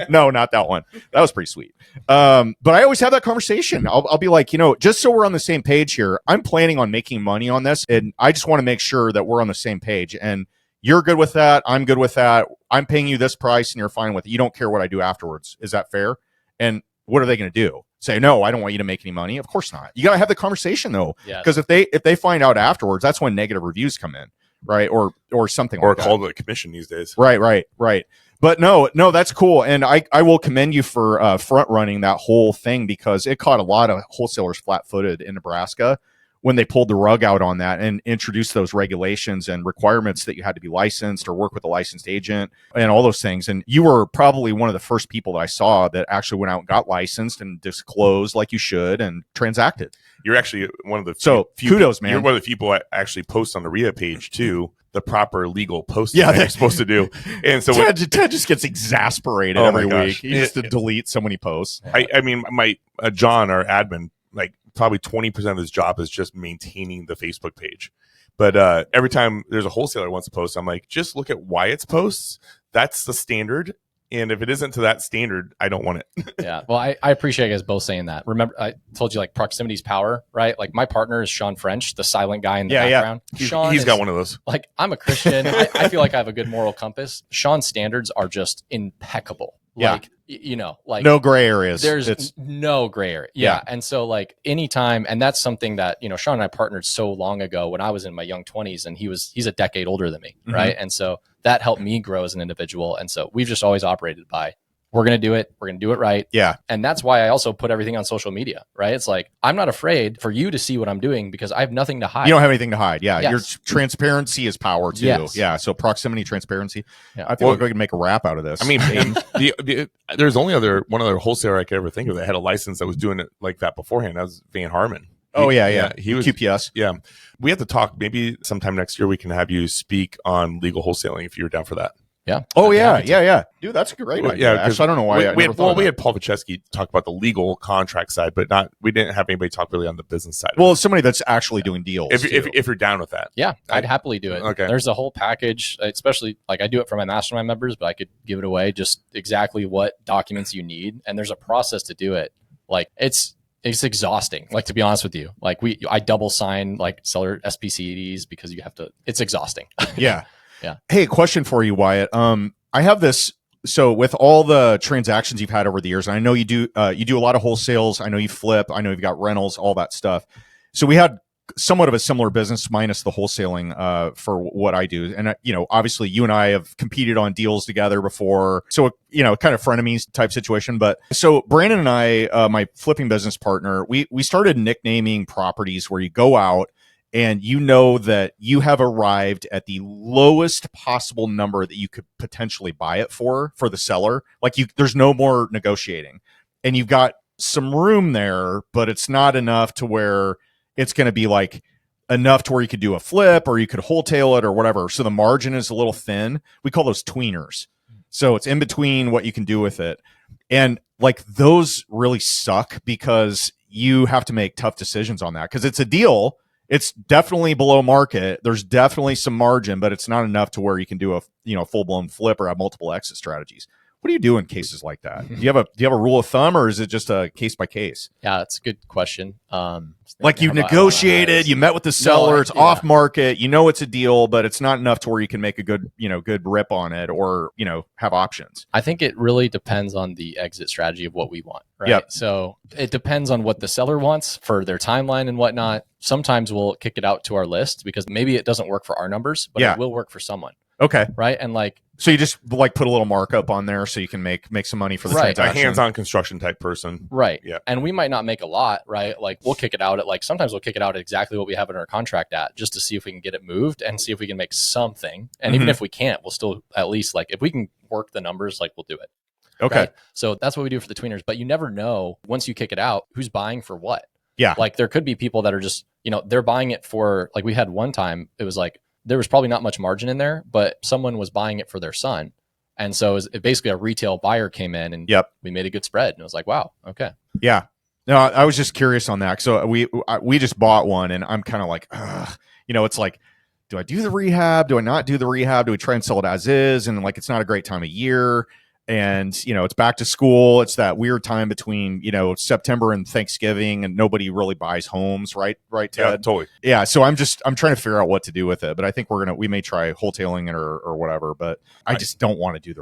S3: No, not that one. That was pretty sweet. But I always have that conversation. I'll be like, just so we're on the same page here, I'm planning on making money on this. And I just want to make sure that we're on the same page. And you're good with that. I'm good with that. I'm paying you this price and you're fine with it. You don't care what I do afterwards. Is that fair? And what are they going to do? Say, no, I don't want you to make any money? Of course not. You got to have the conversation though. Because if they find out afterwards, that's when negative reviews come in, right? Or something
S1: or
S3: like that.
S1: Or call it a commission these days.
S3: Right. But no, that's cool. And I will commend you for front running that whole thing, because it caught a lot of wholesalers flat-footed in Nebraska when they pulled the rug out on that and introduced those regulations and requirements that you had to be licensed or work with a licensed agent and all those things. And you were probably one of the first people that I saw that actually went out and got licensed and disclosed like you should and transacted.
S1: You're actually one of the few
S3: kudos, man.
S1: You're one of the people that actually post on the RIA page too, the proper legal posting that you're supposed to do. And so
S3: Ted just gets exasperated every week. He has to delete so many posts.
S1: I mean, my John, our admin, like probably 20% of his job is just maintaining the Facebook page. But every time there's a wholesaler who wants to post, I'm like, just look at Wyatt's posts. That's the standard. And if it isn't to that standard, I don't want it.
S2: Yeah. Well, I appreciate you guys both saying that. Remember, I told you like proximity is power, right? Like my partner is Sean French, the silent guy in the background.
S1: Yeah. He's got one of those.
S2: Like I'm a Christian. I feel like I have a good moral compass. Sean's standards are just impeccable. Like, like
S3: no gray areas.
S2: There's no gray area. Yeah. And so like anytime, and that's something that, Sean and I partnered so long ago when I was in my young 20s and he's a decade older than me. Mm-hmm. Right. And so that helped me grow as an individual. And so we've just always operated by, we're going to do it. We're going to do it right.
S3: Yeah.
S2: And that's why I also put everything on social media, right? It's like, I'm not afraid for you to see what I'm doing because I have nothing to hide.
S3: You don't have anything to hide. Yeah. Yes. Your transparency is power too. Yes. Yeah. So proximity, transparency. Yeah. I feel like we can make a rap out of this.
S1: I mean, there's only one other wholesaler I could ever think of that had a license that was doing it like that beforehand. That was Van Harmon.
S3: He was QPS.
S1: Yeah. We have to talk. Maybe sometime next year we can have you speak on legal wholesaling if you're down for that.
S2: Yeah.
S3: Oh, yeah. Dude, that's a great idea. Yeah, actually, I don't know why.
S1: We had Paul Vacheski talk about the legal contract side, but we didn't have anybody talk really on the business side.
S3: Well, somebody that's actually doing deals.
S1: If you're down with that.
S2: Yeah, I'd happily do it.
S1: Okay.
S2: There's a whole package, especially like I do it for my mastermind members, but I could give it away just exactly what documents you need. And there's a process to do it. Like it's exhausting. Like, to be honest with you, like I double sign like seller SPCDs because you have to, it's exhausting.
S3: Yeah.
S2: Yeah.
S3: Hey, question for you, Wyatt. I have this. So with all the transactions you've had over the years, and I know you do a lot of wholesales. I know you flip. I know you've got rentals, all that stuff. So we had somewhat of a similar business minus the wholesaling for what I do. And obviously you and I have competed on deals together before. So kind of frenemies type situation. But so Brandon and I, my flipping business partner, we started nicknaming properties where you go out and you know that you have arrived at the lowest possible number that you could potentially buy it for the seller. Like there's no more negotiating, and you've got some room there, but it's not enough to where it's going to be like enough to where you could do a flip or you could wholesale it or whatever. So the margin is a little thin. We call those tweeners. So it's in between what you can do with it. And like those really suck because you have to make tough decisions on that because it's a deal. It's definitely below market. There's definitely some margin, but it's not enough to where you can do a full-blown flip or have multiple exit strategies. What do you do in cases like that? Do you have a rule of thumb, or is it just a case by case?
S2: Yeah, that's a good question.
S3: Like you negotiated, you met with the seller, it's off market, it's a deal, but it's not enough to where you can make a good rip on it or, have options.
S2: I think it really depends on the exit strategy of what we want, right?
S3: Yep.
S2: So it depends on what the seller wants for their timeline and whatnot. Sometimes we'll kick it out to our list because maybe it doesn't work for our numbers, but it will work for someone.
S3: Okay.
S2: Right. And
S3: so you just like put a little markup on there so you can make some money for the transaction.
S1: A hands-on construction type person.
S2: Right.
S1: Yeah.
S2: And we might not make a lot, right? Like we'll kick it out at sometimes we'll kick it out at exactly what we have in our contract at just to see if we can get it moved and see if we can make something. And even if we can't, we'll still at least if we can work the numbers, we'll do it.
S3: Okay.
S2: Right? So that's what we do for the tweeners, but you never know once you kick it out, who's buying for what.
S3: Yeah.
S2: There could be people that are just, they're buying it for, we had one time, it was there was probably not much margin in there, but someone was buying it for their son. And so it basically a retail buyer came in and we made a good spread. And it was like, wow, okay.
S3: Yeah. No, I was just curious on that. So we just bought one, and I'm kind of like, ugh. It's like, do I do the rehab? Do I not do the rehab? Do we try and sell it as is? And like, it's not a great time of year. And, it's back to school. It's that weird time between, September and Thanksgiving, and nobody really buys homes. Right, Ted?
S1: Yeah, totally.
S3: Yeah. So I'm trying to figure out what to do with it, but I think we may try wholesaling it or whatever, but I just don't want to do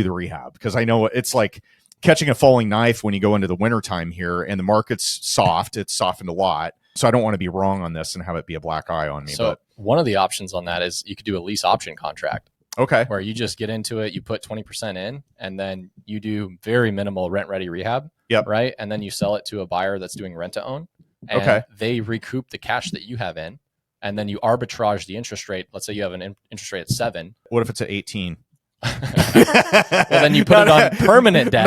S3: the rehab, because I know it's like catching a falling knife when you go into the wintertime here and the market's soft. It's softened a lot. So I don't want to be wrong on this and have it be a black eye on me.
S2: So one of the options on that is you could do a lease option contract.
S3: Okay.
S2: Where you just get into it, you put 20% in, and then you do very minimal rent ready rehab.
S3: Yep.
S2: Right. And then you sell it to a buyer that's doing rent to own. And they recoup the cash that you have in, and then you arbitrage the interest rate. Let's say you have an interest rate at 7.
S3: What if it's at 18?
S2: Well, then you put it on permanent debt.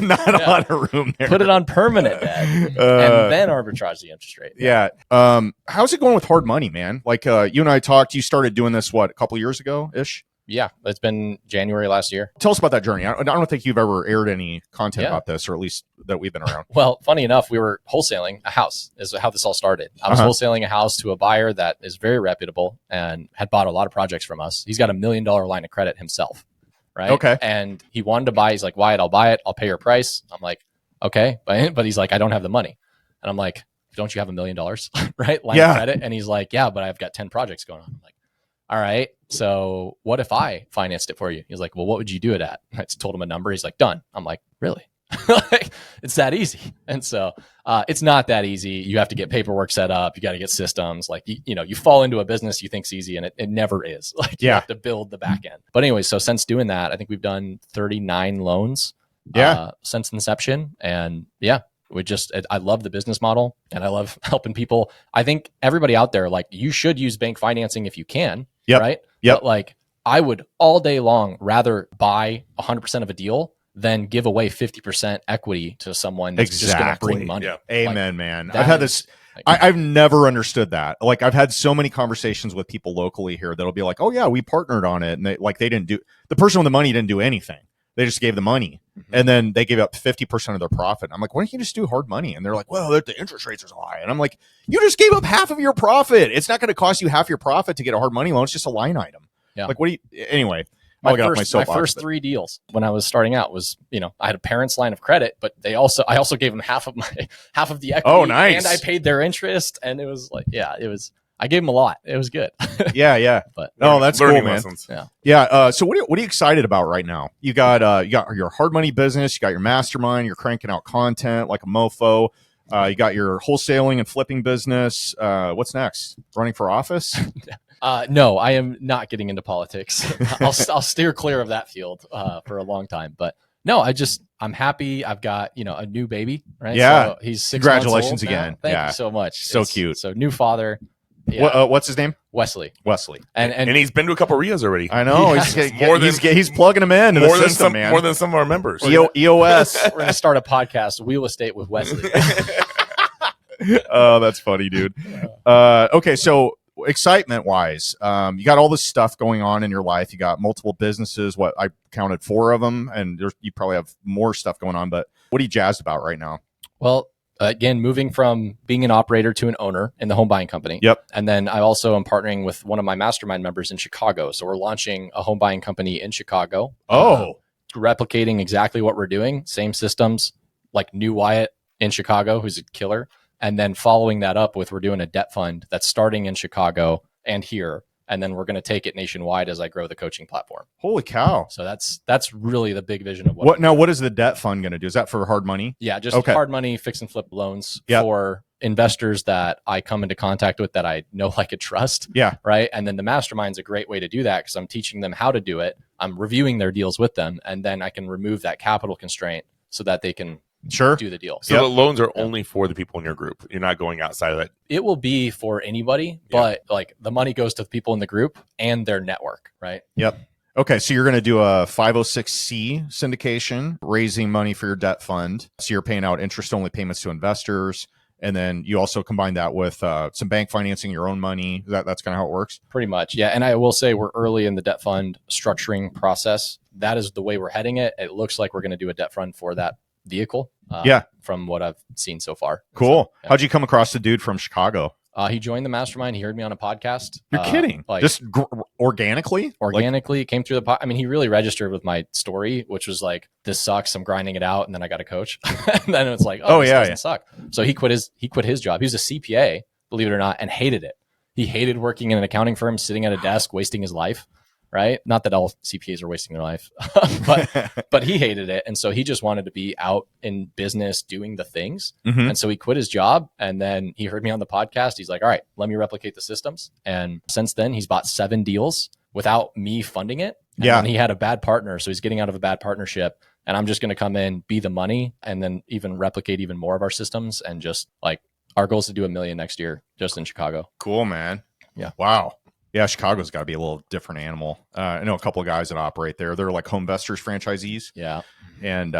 S3: Not a lot of room there.
S2: Put it on permanent debt, and then arbitrage the interest rate.
S3: Yeah. How's it going with hard money, man? Like you and I talked. You started doing this a couple of years ago ish.
S2: Yeah, it's been January last year.
S3: Tell us about that journey. I don't think you've ever aired any content about this, or at least that we've been around.
S2: Well, funny enough, we were wholesaling a house is how this all started. I was wholesaling a house to a buyer that is very reputable and had bought a lot of projects from us. He's got $1 million line of credit himself, right?
S3: Okay.
S2: And he wanted to buy. He's like, Wyatt, I'll buy it. I'll pay your price. I'm like, okay. But he's like, I don't have the money. And I'm like, don't you have $1 million, right? Line of credit. And he's like, yeah, but I've got 10 projects going on. I'm like, all right, so what if I financed it for you? He's like, well, what would you do it at? I told him a number. He's like, done. I'm like, really? Like, it's that easy. And so it's not that easy. You have to get paperwork set up. You got to get systems. Like, you fall into a business you think's easy, and it never is. Like, you have to build the back end. But anyway, so since doing that, I think we've done 39 loans since inception. And I love the business model, and I love helping people. I think everybody out there, like, you should use bank financing if you can. Right. But like, I would all day long rather buy 100% of a deal than give away 50% equity to someone that's just going to bring money.
S3: Yeah. Amen, man. I've had this. I've never understood that. Like, I've had so many conversations with people locally here that'll be like, oh yeah, we partnered on it. And the person with the money didn't do anything. They just gave the money, and then they gave up 50% of their profit. I'm like, why don't you just do hard money? And they're like, well, the interest rates are so high. And I'm like, you just gave up half of your profit. It's not going to cost you half your profit to get a hard money loan. It's just a line item. Yeah. Like, anyway,
S2: my first 3 deals when I was starting out was, I had a parent's line of credit, but I also gave them half of the equity.
S3: Oh, nice.
S2: And I paid their interest. And it was like, I gave them a lot. It was good.
S3: Yeah.
S2: But
S3: that's cool, man.
S1: Lessons.
S3: Yeah. So what are you excited about right now? You got your hard money business. You got your mastermind. You're cranking out content like a mofo. You got your wholesaling and flipping business. What's next? Running for office?
S2: No, I am not getting into politics. I'll steer clear of that field for a long time. But no, I'm happy. I've got, a new baby, right?
S3: Yeah.
S2: So he's 6
S3: Congratulations
S2: months old
S3: again.
S2: Now. Thank you so much.
S3: So cute.
S2: So new father. Yeah.
S3: What's his name?
S2: Wesley.
S3: And
S1: he's been to a couple of RIAs already.
S3: I know. He's plugging them in to the system, man.
S1: More than some of our members.
S3: EOS.
S2: We're going to start a podcast, Real Estate with Wesley.
S3: Oh, that's funny, dude. Okay, so excitement wise, you got all this stuff going on in your life. You got multiple businesses. What I counted 4 of them, and you probably have more stuff going on. But what are you jazzed about right now?
S2: Well, again, moving from being an operator to an owner in the home buying company.
S3: Yep.
S2: And then I also am partnering with one of my mastermind members in Chicago. So we're launching a home buying company in Chicago. Replicating exactly what we're doing. Same systems, like new Wyatt in Chicago, who's a killer. And then following that up with, we're doing a debt fund that's starting in Chicago and here. And then we're going to take it nationwide as I grow the coaching platform.
S3: Holy cow.
S2: So that's really the big vision of
S3: what is the debt fund going to do? Is that for hard money?
S2: Yeah, just hard money, fix and flip loans for investors that I come into contact with that I know, like, and trust.
S3: Yeah.
S2: Right. And then the mastermind's a great way to do that because I'm teaching them how to do it. I'm reviewing their deals with them, and then I can remove that capital constraint so that they can do the deal.
S1: So the loans are only for the people in your group. You're not going outside of that.
S2: It will be for anybody, but like the money goes to the people in the group and their network, right?
S3: Yep. Okay, so you're going to do a 506c syndication, raising money for your debt fund. So you're paying out interest-only payments to investors, And then you also combine that with some bank financing, your own money. That's kind of how it works.
S2: Pretty much. Yeah. And I will say we're early in the debt fund structuring process. That is the way we're heading it. It looks like we're going to do a debt fund for that vehicle. From what I've seen so far.
S3: Cool.
S2: So, yeah.
S3: How'd you come across the dude from Chicago?
S2: He joined the mastermind. He heard me on a podcast.
S3: You're kidding. Just organically?
S2: Organically came through the I mean, he really registered with my story, which was like, this sucks. I'm grinding it out. And then I got a coach. And then it's like, this doesn't suck. So he quit his job. He was a CPA, believe it or not, and hated it. He hated working in an accounting firm, sitting at a desk, wasting his life. Right. Not that all CPAs are wasting their life, but he hated it. And so he just wanted to be out in business doing the things.
S3: Mm-hmm.
S2: And so he quit his job. And then he heard me on the podcast. He's like, all right, let me replicate the systems. And since then, he's bought 7 deals without me funding it. And he had a bad partner. So he's getting out of a bad partnership. And I'm just going to come in, be the money, and then even replicate even more of our systems. And just like, our goal is to do $1 million next year just in Chicago.
S3: Cool, man.
S2: Yeah.
S3: Wow. Yeah, Chicago's got to be a little different animal. I know a couple of guys that operate there. They're like Home Investors franchisees.
S2: Yeah.
S3: And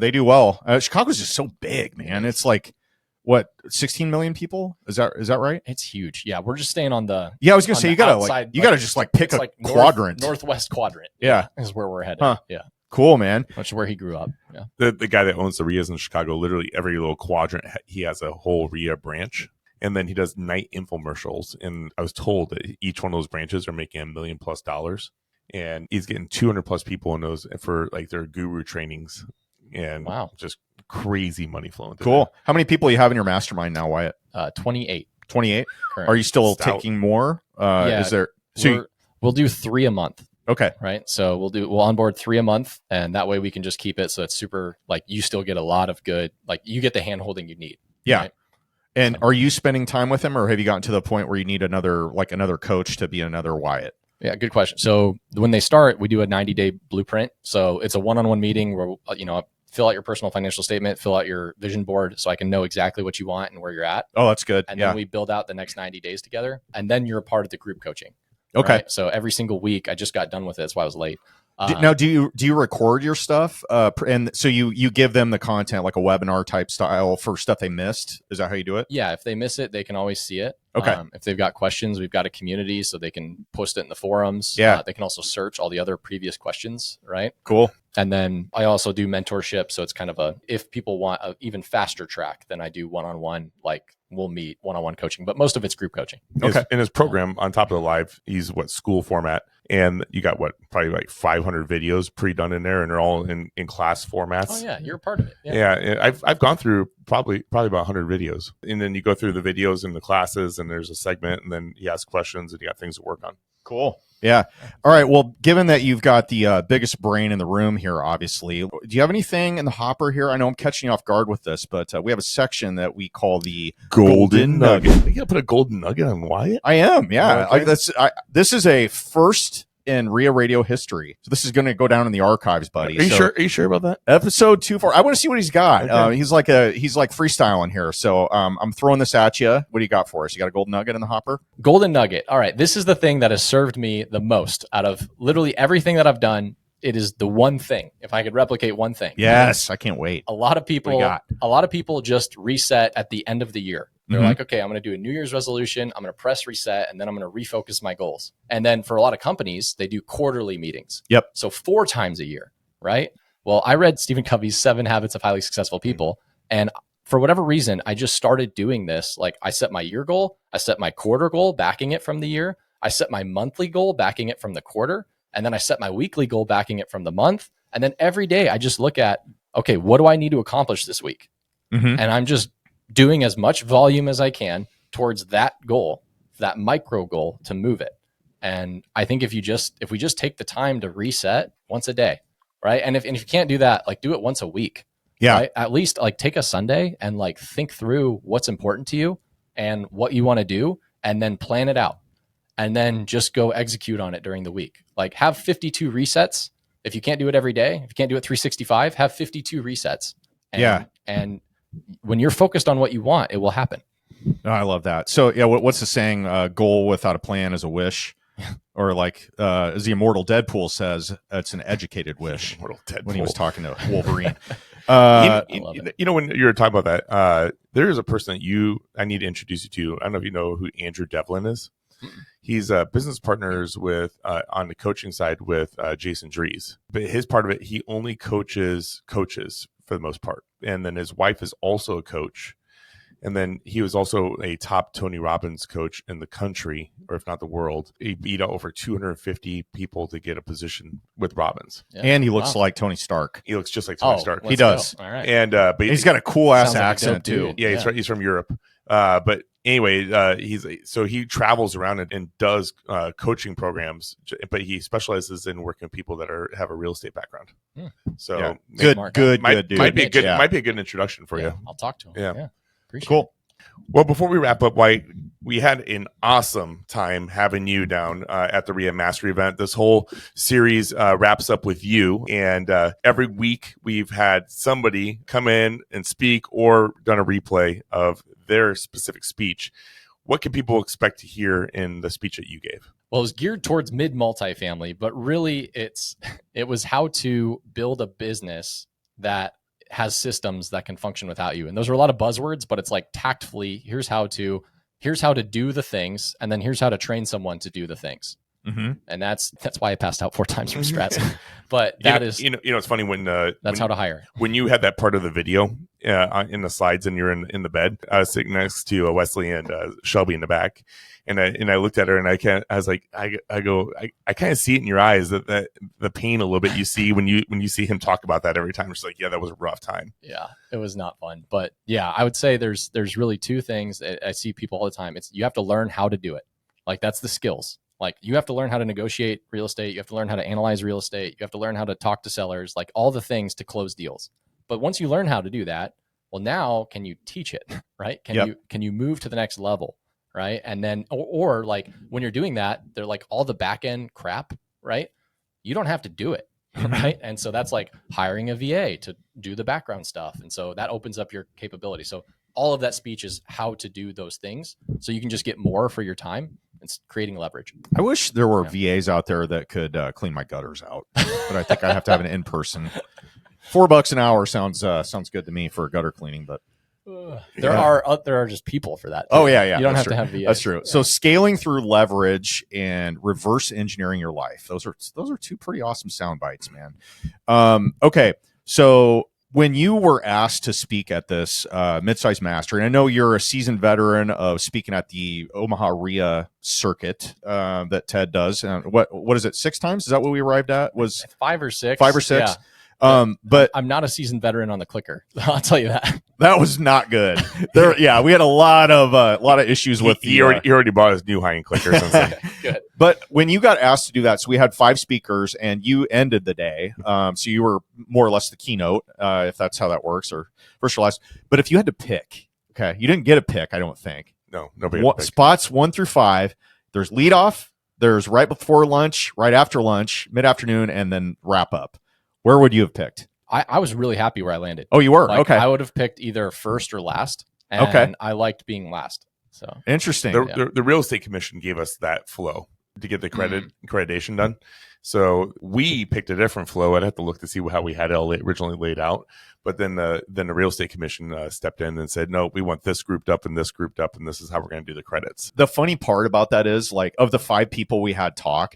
S3: they do well. Chicago's just so big, man. It's like, what, 16 million people? Is that right?
S2: It's huge. Yeah. We're just staying on the
S3: I was going to say, you got to just like pick a quadrant.
S2: Northwest quadrant.
S3: Yeah.
S2: Is where we're headed.
S3: Huh.
S2: Yeah.
S3: Cool, man.
S2: Which is where he grew up. Yeah.
S1: The guy that owns the RIAs in Chicago, literally every little quadrant, he has a whole RIA branch. And then he does night infomercials. And I was told that each one of those branches are making $1 million+ and he's getting 200+ people in those for like their guru trainings. And just crazy money flowing through.
S3: Cool. How many people you have in your mastermind now, Wyatt?
S2: 28.
S3: 28.
S2: Current.
S3: Are you still taking more? Is there?
S2: We'll do 3 a month.
S3: Okay.
S2: Right. So we'll onboard 3 a month, and that way we can just keep it so it's super, like, you still get a lot of good, like, you get the hand holding you need.
S3: Yeah.
S2: Right?
S3: And are you spending time with him, or have you gotten to the point where you need another coach to be another Wyatt?
S2: Yeah, good question. So when they start, we do a 90-day blueprint. So it's a one-on-one meeting where, fill out your personal financial statement, fill out your vision board so I can know exactly what you want and where you're at.
S3: Oh, that's good.
S2: And then we build out the next 90 days together. And then you're a part of the group coaching.
S3: Okay.
S2: Right? So every single week, I just got done with it. That's why I was late.
S3: Now, do you record your stuff? And so you give them the content, like a webinar type style for stuff they missed? Is that how you do it?
S2: Yeah. If they miss it, they can always see it.
S3: Okay.
S2: If they've got questions, we've got a community so they can post it in the forums.
S3: Yeah.
S2: They can also search all the other previous questions. Right.
S3: Cool.
S2: And then I also do mentorship. So it's kind of if people want an even faster track, then I do one-on-one, like we'll meet one-on-one coaching, but most of it's group coaching.
S1: Okay. In his program on top of the live, he's school format. And you got probably like 500 videos pre-done in there, and they're all in class formats.
S2: Oh yeah, you're a part of it.
S1: Yeah, I've gone through probably about 100 videos, and then you go through the videos in the classes, and there's a segment, and then he asks questions, and you got things to work on.
S3: Cool. Yeah. All right. Well, given that you've got the biggest brain in the room here, obviously, do you have anything in the hopper here? I know I'm catching you off guard with this, but we have a section that we call the Golden Nugget.
S1: You gonna put a golden nugget on Wyatt?
S3: I am. Yeah.
S1: Okay.
S3: This is a first in RIA radio history. So this is going to go down in the archives, buddy.
S1: Are you sure? Are you sure about that?
S3: Episode 24. I want to see what he's got.
S1: Okay.
S3: He's like freestyling here. So I'm throwing this at you. What do you got for us? You got a golden nugget in the hopper?
S2: Golden nugget. All right. This is the thing that has served me the most out of literally everything that I've done. It is the one thing. If I could replicate one thing.
S3: Yes, I can't wait.
S2: A lot of people just reset at the end of the year. They're like, okay, I'm going to do a New Year's resolution. I'm going to press reset, and then I'm going to refocus my goals. And then for a lot of companies, they do quarterly meetings.
S3: Yep.
S2: So 4 times a year, right? Well, I read Stephen Covey's 7 Habits of Highly Successful People. And for whatever reason, I just started doing this. Like, I set my year goal. I set my quarter goal, backing it from the year. I set my monthly goal, backing it from the quarter. And then I set my weekly goal, backing it from the month. And then every day I just look at, okay, what do I need to accomplish this week? And I'm just doing as much volume as I can towards that goal, that micro goal, to move it. And I think if we just take the time to reset once a day, right? And if you can't do that, like, do it once a week.
S3: Yeah.
S2: Right? At least like take a Sunday and like think through what's important to you and what you want to do, and then plan it out. And then just go execute on it during the week. Like, have 52 resets. If you can't do it every day, if you can't do it 365, have 52 resets. And when you're focused on what you want, it will happen.
S3: Oh, I love that. So yeah, what's the saying? Goal without a plan is a wish. Or like, as the immortal Deadpool says, it's an educated wish.
S1: Immortal Deadpool.
S3: When he was talking to Wolverine.
S1: When you're talking about that, there is a person that I need to introduce you to. I don't know if you know who Andrew Devlin is. He's business partners with on the coaching side with Jason Drees. But his part of it, he only coaches coaches for the most part. And then his wife is also a coach. And then he was also a top Tony Robbins coach in the country, or if not the world. He beat out over 250 people to get a position with Robbins.
S3: Yeah. And he looks like Tony Stark.
S1: He looks just like Tony Stark.
S3: He does.
S2: All right.
S1: And but
S3: he's got a cool ass accent too.
S1: Yeah, he's from Europe. But anyway, he travels around and does coaching programs, but he specializes in working with people that have a real estate background. So
S3: good dude.
S1: Might be a good introduction for you.
S2: I'll talk to him.
S1: Yeah.
S2: Appreciate
S3: it.
S1: Well, before we wrap up, Wyatt, we had an awesome time having you down at the Rehab Mastery event. This whole series wraps up with you. And every week we've had somebody come in and speak or done a replay of their specific speech. What can people expect to hear in the speech that you gave?
S2: Well, it was geared towards mid-multifamily, but really it was how to build a business that has systems that can function without you. And those are a lot of buzzwords, but it's like tactfully, here's how to do the things, and then here's how to train someone to do the things.
S3: Mm-hmm.
S2: And that's why I passed out 4 times from strats. But
S1: it's funny when
S2: how to hire.
S1: When you had that part of the video in the slides and you're in the bed, I was sitting next to Wesley and Shelby in the back, and I looked at her and I kind of see it in your eyes that the pain a little bit you see when you see him talk about that every time. She's like, yeah, that was a rough time.
S2: Yeah, it was not fun. But yeah, I would say there's really 2 things I see people all the time. It's you have to learn how to do it. Like that's the skills. Like you have to learn how to negotiate real estate. You have to learn how to analyze real estate. You have to learn how to talk to sellers, like all the things to close deals. But once you learn how to do that, well, now can you teach it, right? Can you move to the next level, right? And then, or like when you're doing that, they're like all the back end crap, right? You don't have to do it, right? And so that's like hiring a VA to do the background stuff. And so that opens up your capability. So all of that speech is how to do those things so you can just get more for your time. It's creating leverage.
S3: I wish there were VAs out there that could clean my gutters out, but I think I have to have an in-person. $4 an hour sounds good to me for gutter cleaning, but
S2: there are just people for that too.
S3: Oh yeah.
S2: You don't have to have VAs.
S3: That's true. Yeah. So scaling through leverage and reverse engineering your life. Those are 2 pretty awesome sound bites, man. Okay. So when you were asked to speak at this Midsize Mastery, and I know you're a seasoned veteran of speaking at the Omaha RIA circuit that Ted does. What is it? 6 times? Is that what we arrived at? Was
S2: 5 or 6?
S3: 5 or 6.
S2: Yeah.
S3: But
S2: I'm not a seasoned veteran on the clicker. I'll tell you that.
S3: That was not good. We had a lot of issues with
S1: he already bought his new high-end clicker.
S2: Good.
S3: But when you got asked to do that, so we had 5 speakers, and you ended the day. So you were more or less the keynote, if that's how that works, or first or last. But if you had to pick, okay, you didn't get a pick, I don't think.
S1: No, nobody.
S3: Spots 1 through 5. There's lead off. There's right before lunch, right after lunch, mid-afternoon, and then wrap up. Where would you have picked?
S2: I was really happy where I landed.
S3: Oh, you were? Okay.
S2: I would have picked either first or last. And I liked being last. So
S3: interesting.
S1: The real estate commission gave us that flow to get the accreditation done. So we picked a different flow. I'd have to look to see how we had it all originally laid out. But then the real estate commission stepped in and said, no, we want this grouped up, and this is how we're going to do the credits.
S3: The funny part about that is, like, of the 5 people we had talk,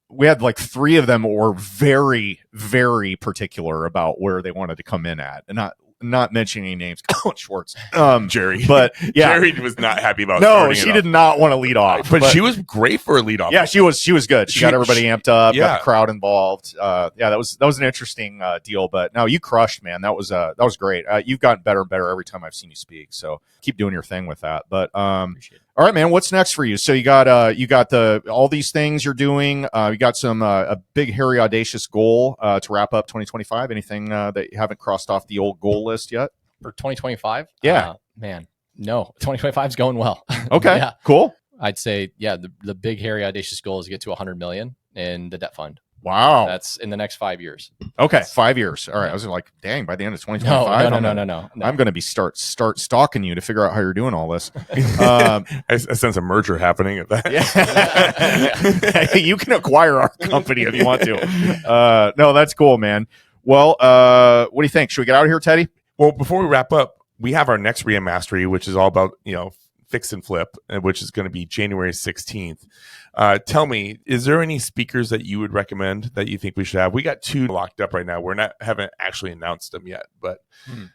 S3: we had like 3 of them were very, very particular about where they wanted to come in at, and not mentioning any names. Schwartz,
S1: Jerry,
S3: but yeah,
S1: Jerry was not happy about.
S3: No, she did not want to lead off,
S1: but she was great for a lead off.
S3: Yeah, she was good. She got everybody amped up, got the crowd involved. That was an interesting deal. But no, you crushed, man. That was great. You've gotten better and better every time I've seen you speak. So keep doing your thing with that. But all right, man. What's next for you? So you got all these things you're doing. You got some a big, hairy, audacious goal to wrap up 2025. Anything that you haven't crossed off the old goal list yet
S2: for 2025?
S3: Yeah,
S2: man. No, 2025 is going well.
S3: Okay,
S2: yeah.
S3: Cool.
S2: I'd say the big, hairy, audacious goal is to get to 100 million in the debt fund.
S3: Wow.
S2: That's in the next 5 years.
S3: Okay, 5 years. All right. I was like, dang, by the end of 2025,
S2: no.
S3: I'm going to be start stalking you to figure out how you're doing all this.
S1: I sense a merger happening at that.
S3: Yeah. You can acquire our company if you want to. No, that's cool, man. Well, what do you think? Should we get out of here, Teddy?
S1: Well, before we wrap up, we have our next RIA Mastery, which is all about, fix and flip, which is going to be January 16th. Tell me, is there any speakers that you would recommend that you think we should have? We got 2 locked up right now. Haven't actually announced them yet, but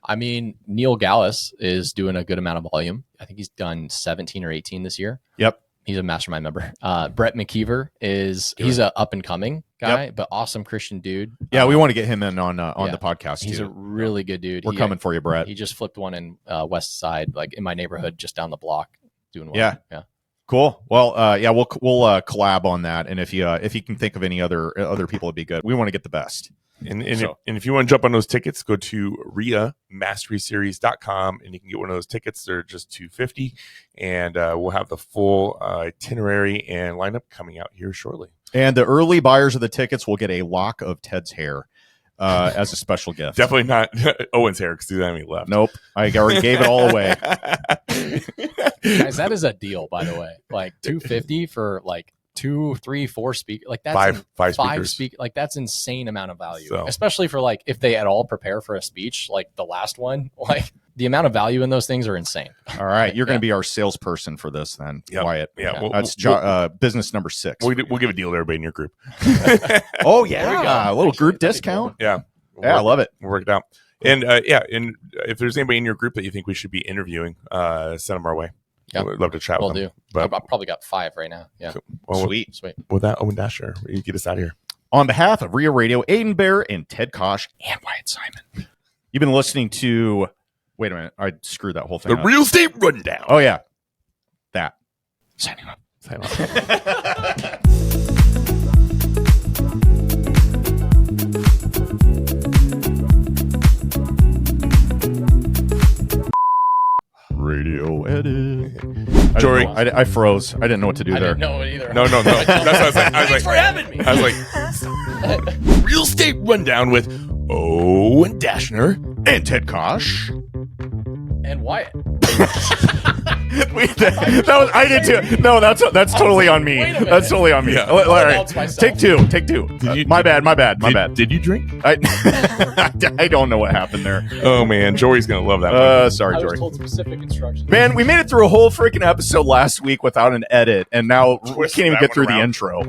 S2: I mean, Neil Gallus is doing a good amount of volume. I think he's done 17 or 18 this year.
S3: Yep.
S2: He's a mastermind member. Brett McKeever he's a up and coming guy, but awesome Christian dude.
S3: Yeah, we want to get him in on the podcast.
S2: He's
S3: too.
S2: a really good dude.
S3: We're coming for you, Brett.
S2: He just flipped one in West Side, like in my neighborhood, just down the block, doing well.
S3: Yeah. Cool. Well, we'll collab on that, and if you can think of any other people, it'd be good. We want to get the best.
S1: And if you want to jump on those tickets, go to riamasteryseries.com and you can get one of those tickets. They're just $250, and we'll have the full itinerary and lineup coming out here shortly.
S3: And the early buyers of the tickets will get a lock of Ted's hair as a special gift.
S1: Definitely not Owen's hair because he doesn't have any left.
S3: Nope, I already gave it all away.
S2: Guys, that is a deal, by the way. Like $250 for like 2, 3, 4 speakers. Like that's
S1: five speakers.
S2: Like that's insane amount of value,
S1: So.
S2: especially for like if they at all prepare for a speech like the last one. Like the amount of value in those things are insane.
S3: All right, you're going to be our salesperson for this then, Wyatt.
S1: Yeah,
S3: that's business number 6.
S1: We'll give a deal to everybody in your group.
S3: Oh yeah, a little group discount.
S1: Yeah,
S3: I love it.
S1: We'll work it out. And and if there's anybody in your group that you think we should be interviewing, send them our way.
S2: Yep.
S1: We'd love to chat
S2: We'll
S1: with them.
S2: do.
S1: But
S2: I've probably got 5 right now. Yeah.
S1: Well,
S3: Sweet.
S1: with that, Owen Dasher, you get us out of here.
S3: On behalf of RIA Radio, Aiden Bear and Ted Kosh and Wyatt Simon, you've been listening to. Wait a minute, I screwed that whole thing.
S1: The
S3: up.
S1: Real Estate Rundown.
S3: Oh yeah, that.
S1: Signing off.
S3: Radio edit.
S1: Jory.
S3: I froze. I didn't know what to do
S2: I
S3: there.
S2: didn't know it either.
S1: No. That's what I was like.
S2: Thanks for having me.
S1: I was like, Real Estate Rundown with Owen Dashner
S3: And Ted Kosh.
S2: And Wyatt.
S3: That was I did too. No, that's totally on me.
S2: Wait a minute.
S3: That's totally on me.
S1: Yeah.
S3: All right,
S2: announce myself.
S3: take two. My bad.
S1: Did you drink?
S3: I don't know what happened there.
S1: Oh man, Jory's gonna love that one.
S3: Sorry,
S2: I was
S3: Jory.
S2: told specific instructions.
S3: Man, we made it through a whole freaking episode last week without an edit, and now we
S1: Twist
S3: can't even
S1: that
S3: get
S1: one
S3: through the
S1: around.
S3: intro.